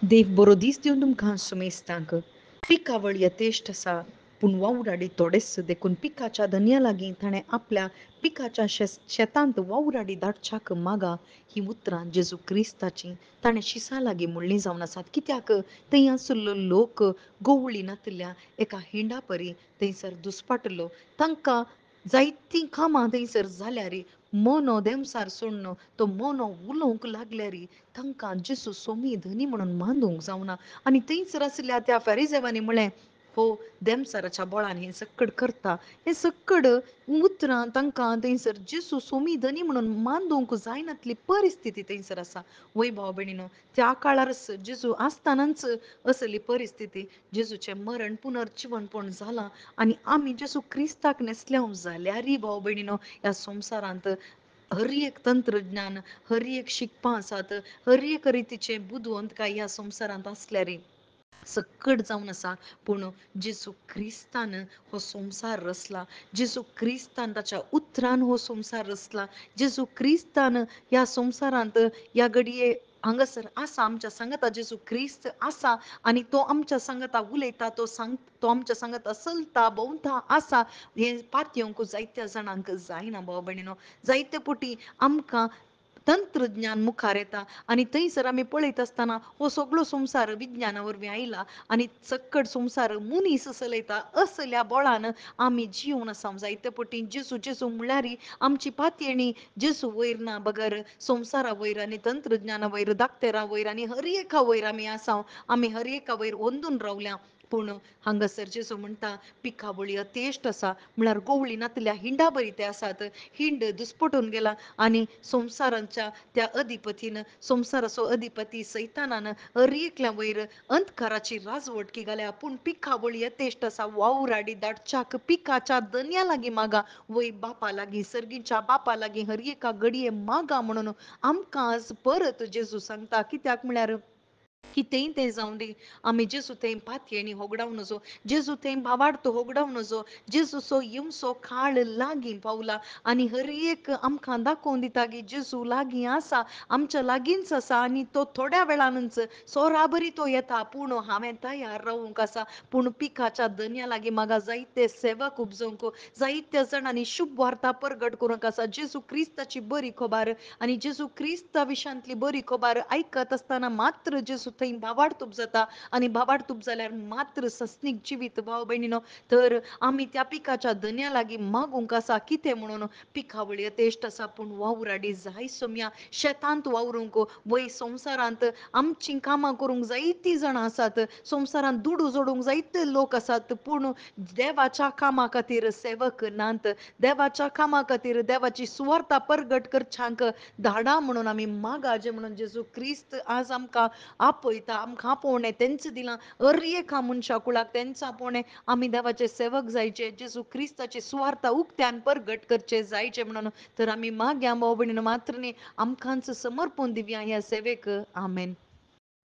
देव बरो दीस दिवन तुमकां सुमेस्तांक पिकावळ यथेश्ट आसा पूण वावराडी थोडेच देखून पिकाच्या धन्या लागीं ताणें आपल्या पिकाच्या शेतांत वावराडी धाडच्याक मागा ही उतरां जेजू क्रिस्ताची ताणें शिसा लागीं म्हणलीं जावन आसात. कित्याक थंय आसुल्लो लोक गोवळी नातल्या एका हिंडा परी थंयसर दुस्पाटलो. तांकां जायतीं कामां थंयसर जाल्यार मोनो देंवसार सोडून तो मोनो उलोवंक लागल्यार तांकां जेसू सोमी धनी म्हणून मानूंक जावना. आनी थंयसर आसल्या त्या फॅरिसेवांनी म्हळें, हो देमसाराच्या बळान हें सक्कड करता. हें सक्कड उतरां तांकां थंयसर जेसू सोमी धनी म्हणून मानूंक जायनातली परिस्थिती थंयसर आसा. वय भाव भयणीनो, त्या काळार जेजू आसतनाच असली परिस्थिती, जेजूचें मरण पुनर्जिवनपण जालां आनी आमी जेसू क्रिस्ताक नेसल्या जाल्यारय भाव भयणीनो ह्या संवसारांत हर एक तंत्रज्ञान, हर एक शिकपां आसात, हर एक रितीचे बुदवंतकाय ह्या संवसारांत आसल्यार सक्कड जावन आसा. पूण जेजू क्रिस्तान हो संवसार रचला, जेजू क्रिस्तान ताच्या उतरान हो संवसार रचला, जेजू क्रिस्तान ह्या संवसारांत ह्या घडये हांगासर आसा, आमच्या सांगाता जेजू क्रिस्त आसा आनी तो आमच्या सांगाता उलयता, तो आमच्या सांगाता चलता भोंवता आसा हें पातयेवंक जायत्या जाणांक जायना भाव भयणीनो. जायते पटी आमकां तंत्रज्ञान मुखार येता आनी थंयसर आमी पळयत आसतना हो सगळो संवसार विज्ञाना वरवीं आयला आनी सक्कड संवसार मनीस चलयता असल्या बळान आमी जिवन आसा. जायते पटी जेजू जेजू म्हळ्यार आमची पातयेणी जेजू वयर ना बगर संवसारा वयर आनी तंत्रज्ञाना वयर दाखतेरा वयर आनी हर एका वयर आमी आसा. आमी हर एका वयर ओंदून रावल्या. पूण हांगासर जेजू म्हणटा पिकावळी यथेश्ट आसा म्हळ्यार गोवळी नातल्या हिंडा बरी ते आसात. हिंड दुस्पटून गेला आनी संवसारांच्या त्या अधिपतीन संवसाराचो अधिपती सैतानान हर एकल्या वयर अंधकाराची राजवटकी घाल्या. पूण पिकावळी यथेश्ट आसा वावराडी धाडच्याक पिकाच्या धन्या लागीं मागा, वय बापा लागीं सर्गीच्या बापा लागीं हर एका घडये मागा म्हणून आमकां आज परत जेजू सांगता. कित्याक म्हळ्यार कितेंय तें जावं दी आमी जेजू थंय पातयेणी होगडाव नजो, जेजू थंय भावार्थ होगडाव नजो. जेजूचो येवचो काळ लागीं पावला आनी हर एक आमकां दाखोवन दिता की जेजू लागीं आसा, आमच्या लागींच आसा आनी तो थोड्या वेळानच सोराबरी तो येता. पूण हांवें तयार रावूंक आसा. पूण पिकाच्या धन्या लागीं म्हाका जायते सेवक उपजोवंक, जायत्या जाणांनी शुभ वार्ता परगट करूंक आसा. जेजू क्रिस्ताची बरी खबर आनी जेजू क्रिस्ता विशांतली बरी खबर आयकत आसतना मात्र जेजू थंय भावार्थूप जाता आनी भावार्थूप जाल्यार मात्र सस्नीक जिवीत भाव भयणीनो. तर आमी त्या पिकाच्या धन्या लागीं मागूंक आसा. कितें म्हणून पिकावळी यथेश्ट आसा पूण वावराडी जाय सोम्या शेतांत वावरूंक, वय संवसारांत आमचीं कामां करूंक जायतीं जाणां आसात. संवसारांत दुडू जोडूंक जायते लोक आसात. पूण देवाच्या कामा खातीर सेवक नात. देवाच्या कामा खातीर देवाची सुवार्ता परगट करच्यांक धाडा म्हणून आमी मागा. जे म्हणून जेजू क्रिस्त आज आमकां आपयता, आमकां आपोवणें तेंच दिलां. हर एका मनशा कुळाक तेंच आपोवणें. आमी देवाचे सेवक जायचे, जेजू क्रिस्ताची सुवार्ता उक्त्यान परगट करचे जायचे म्हणून. तर आमी मागया भाव भयणीनो, मात्र न्ही आमकांच समर्पण दिवया ह्या सेवेक. आमेन.